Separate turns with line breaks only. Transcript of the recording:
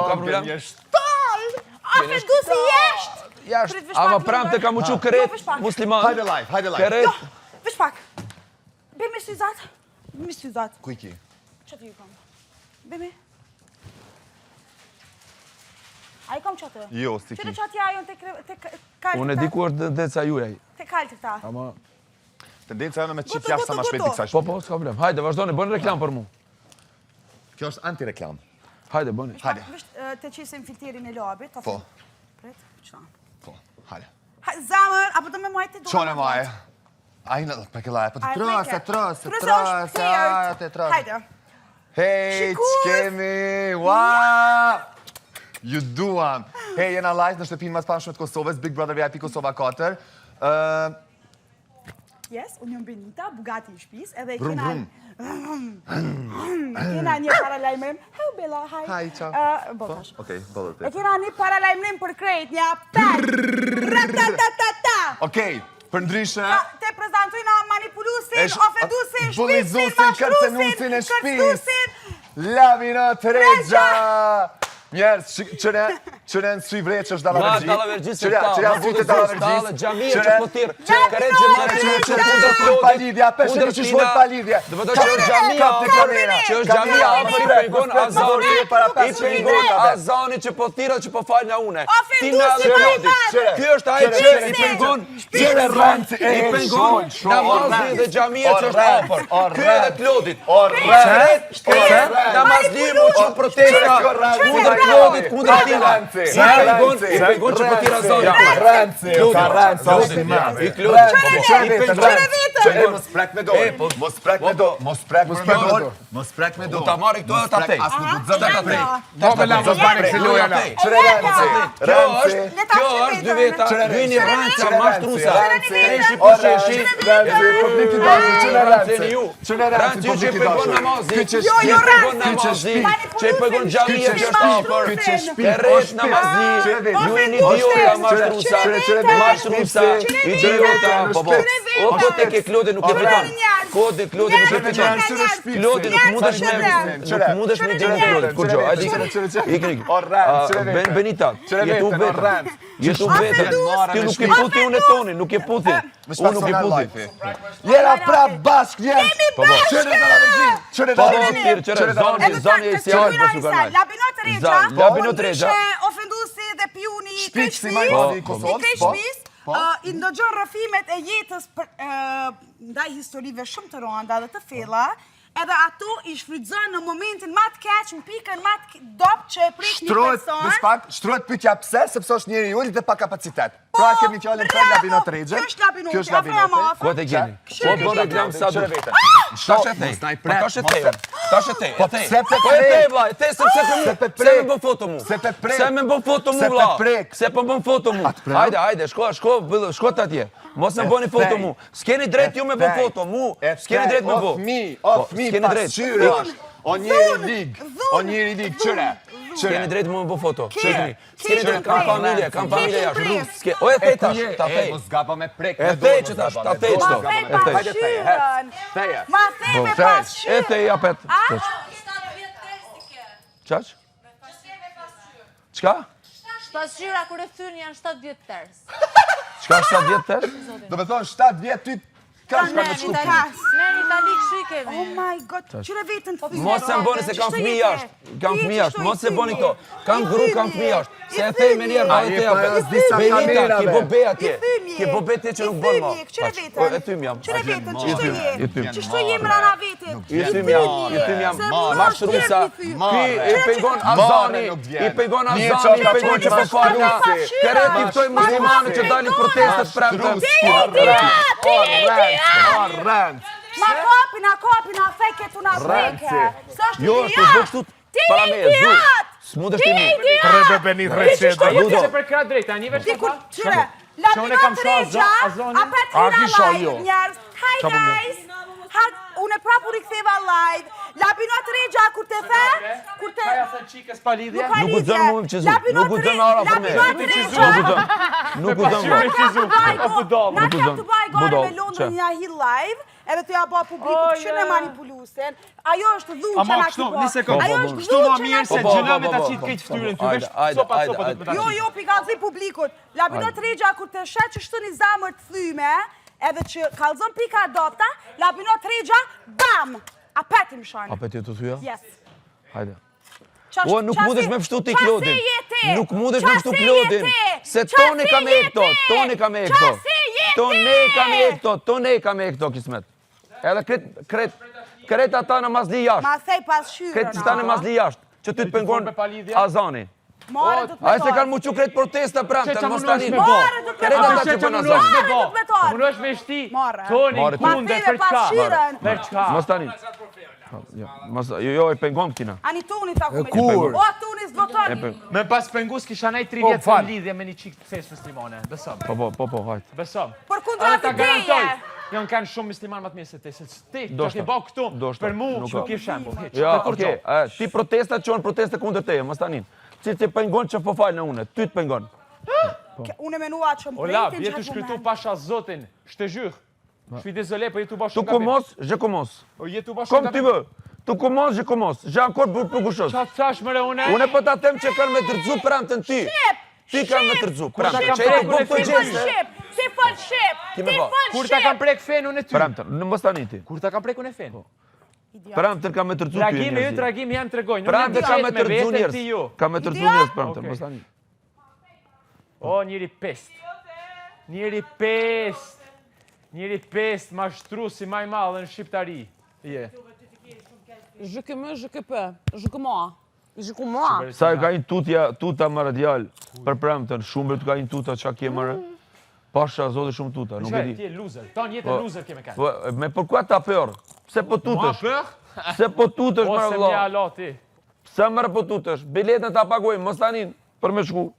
ka problem?
Afe du si jesht!
Jashtë, ama pramë të kam uqu kërret musliman.
Hajde live.
Kërret.
Vish pak. Bemi syzat. Bemi syzat.
Ku i ki?
Që të ju kam? Bemi. A i kam qatë?
Jo, si ki.
Që të qatë ajon të kalë
Unë e di ku është deca juaj.
të kalë të këta.
Ama...
Tendenca jone me qip jashtë sa ma shpejt i kësaj
Po, s'ka problem. Hajde, vazhdoni, bëni reklam për mu.
Kjo është anti-reklam.
Hajde, bëni.
Hajde.
Visht të qisim filterin e labit.
Po.
Pret, qëna?
Po, hajde.
Zamër, apo të me majtë të
Qone maj. Ajnë edhe për këllaj, për të trose.
Hajde.
Hej, q'kemi, wow! Ju duam. Hej, jena live në shtëpinë mas pashme të Kosovës, Big Brother VIP Kosova 4.
Yes, unë jam Benita, Bugatti i shpis, edhe
Brum,
kena një paralajmërim. Hej, Bella, haj.
Haj, qa.
Botash.
Okej, bëllë
E
të.
kena një paralajmërim për krejt, një aptar. Ratatatata.
Okej, për ndryshe,
Te prezentojna manipulusin, ofendusin,
bulizusin,
shpisin,
kërcenusin e shpis.
kërcenusin.
Lavino Tregja. Njerës, qëre në sy vreqë është Dalla Vergjit. Qëre janë sytë Dalla Vergjit.
Gjamia që po tirë. Kërret gjematin që kundër
Shvojt pa lidhje, apeshe që shvojt pa lidhje.
Dhe vëdo që është gjamia, që është gjamia, apo i pengon Azani, i pengon Azani që po tira që po falë nga une. Ti në Lodit. Kjo është ajë që i pengon, i pengon namazin dhe gjamia që është apër. Kjo edhe të Lodit. Namazin mu që protesta kundër Lodit, kundër tina. I pengon që po tira Azani. I
Mos prek me dorë. Mos prek me dorë. Mos prek me dorë.
Ta marri këto edhe ta tej.
As nuk do të tej.
Do me lamë zbani se loja na. Kjo është dy veta, vyni ranca mashtrusa. Treshi pusheshi. Ranci ju që i pegon namazin. Që i pegon namazin. Që i pegon gjamia që është apër. Kërret namazni. Ju e një idiota mashtrusa. Mashtrusa, idiota. O kote ke Klodi nuk e fiton. Klodi nuk e fiton. Klodi nuk mundesh me gjenë Klodi. Kur gjo, ajde ikri. Benita, jetu vetën. Jetu vetën. Ti nuk e puti unë e toni, nuk e puti. Unë nuk e puti.
Jera prap bashk njerës. Qëre Dalla Vergjit.
Qëre zoni e si ajtë për sukanaj.
Labino Tregja. Ofendusi dhe pjuni i krejshpis. I ndëgjon rëfimet e jetës ndaj historive shumë të rënda dhe të fella, edhe ato i shfrytëzon në momentin ma të keq, në pikën ma të dop që e prit një person.
Shtrohet pyetja pse, sepse është njeri i ullit dhe pa kapacitet. Pra kemi fjallin për Labino Tregja.
Kjo është Labino.
Ko të gjeni? Po bërë reklam sa du. Tash e tej. Tash e tej. Tash e tej. Po e tej, vla. E tej se me bën foto mu. Se me bën foto mu, vla. Se po bën foto mu. Hajde, shko të atje. Mos në bëni foto mu. S'keni drejt ju me bën foto mu. S'keni drejt me bën.
Of mi, pasqyre. O njeri lig, qëre.
S'keni drejt me bën foto. S'keni drejt, kam familje jashtë. O e tej tash, ta tej.
Mos gaba me prek.
E tej që tash, ta tej qëto.
Ma thej pasqyren. Ma thej me pasqyren.
E tej apet. Qaq? Qka?
Pasqyra kur e thyn janë 7 vjetë tërës.
Qka 7 vjetë tërës?
Do me thonë 7 vjetë ty kash ka me shku punë.
Ne një tali këshu i kemi.
Oh my god, qire vetën të fëmijë.
Mos se mboni se kam fëmijë jashtë. Mos se mboni këto. Kam gru, kam fëmijë jashtë. Se e thej me njerë, ma e thej apet. Benita, ki bo be atje. Ki bo be te që nuk bon ma.
Qire vetën.
E thym jam.
Qire vetën, qështu je? Qështu je më rana vetën?
I thym jam. Mashtrusa. Ky i pengon Azani. I pengon Azani, i pengon që po falja. Kërret i ftoj muslimane që dalin protestet premtëm.
Ma kopi, na feke, tu na feke.
Jo, është të kështu para me e zdu. S'mundesh ti mi.
Rebe Benit Recet.
Ludo.
Ludo. Që për kratë drejta, një veç të pa?
Qire, Labino Tregja, apet
A kisha jo.
njerës. Hi guys. Unë e prapur i ktheva live. Labinot Regja, kur të the? Kur të...
Kaja thë qikës pa lidhje?
Nuk u dëmë më qizu. Nuk u dëmë ara për me. Nuk u dëmë.
Natja të baj gore me London një hi live, edhe të ja ba publiku që në manipulusen. Ajo është dhunë që na këtu ba.
Një sekund.
Ajo është
Shtu
dhunë
ma
që
mirë
na
se
këtu ba.
gjëna me ta qitë kejtë ftyrën ty. Vesh sopa do të me ta qitë.
Jo, pikazi publikut. Labinot Regja, kur të shet që shtu një zamër të thyme, edhe që kalzon pika adopta, Labinot Regja, bam! Apetim shani.
Apeti të thyja?
Yes.
Hajde. O, nuk mundesh me fështu ti Klodin.
Qasi jeti?
Nuk mundesh me fështu Klodin. Se toni ka me e këto, toni ka me e këto. Toni ka me e këto, toni ka me e këto, Kismet. Edhe kret ata në mazli jashtë.
Ma thej pas shyrën.
Kret që ta në mazli jashtë. Që ty të pengon Azani.
Mare të të
A e se kanë muqu kretë protesta pramëtën, mos tani.
Mare të të
Kret ata që për Azani.
Mare të të betar.
Unë është me shti,
Mare.
Toni,
Mare,
kunde, për qka? Për qka?
Mos tani. Jo, e pengon këtina.
Ani Toni ta ku me
Kur?
O, Toni s'voton.
Me pas pengus kisha nej 3 vjetë në lidhje me një qikë të fesë muslimane. Besom.
Po, hajtë.
Besom.
Për kundra
Edhe ta
të teje.
garantoj. Janë kanë shumë musliman më të mirë se ti. Se ti, që ti bë këtu, për mu, që ki shembull.
Ja, okej. Ti protesta qënë proteste kundër teje, mos tanin. Cilë ti pengon që po falë në une, ty të pengon.
Unë e menua që më
Ola,
brejtin që
jetu shkrytu pasha zotin, shte zhyh. Shfi désolé, po jetu ba
Tu
shumë gabim.
commences, je commence.
O jetu ba shumë
Comme tu
gabim.
veux. Tu commences, je commence. J'ai encore pour quelque chose.
Qa të thash mëre une?
Unë po ta them që kanë me tërzu pramtën ty. Ti kanë me tërzu pramtën.
kam
Që e
prekur
bën
e
këto
filmin
gjeste.
Ti fol shqip,
Ki
ti
me
fol
ba?
shqip.
Kur ta kam prek fen unë e ty?
Pramtën, në mos tani ti.
Kur ta kam prek unë e fen?
Pramtën ka me tërzu ty.
Tragimi ju, tragimi jam tregoj. Nuk jam
Pramtën ka me
qet me
tërzu
vete ti ju.
njerëz. Ka me tërzu
Idiot.
njerëz pramtën,
Okej.
mos tani.
O, njëri pest. Njëri pest. Njëri pest, mashtru si maj malë në Shqiptari. Je.
Zhëkëmë, zhëkëmoa. Zhëkëmoa.
Sa e ka një tuta më radial për pramtën, shumë të ka një tuta qa kje mërë. Pasha zote shumë tuta, nuk e
Shve,
di.
ti e loser. Ton jetë e loser keme kanë.
Po, me përkua ta për? Pse po
Ma
tutesh?
për?
Pse po tutesh, mërë
Ose
vëlla?
mja alo ti.
Pse mërë po tutesh? Biletën ta paguajmë, mos tanin, për me shku.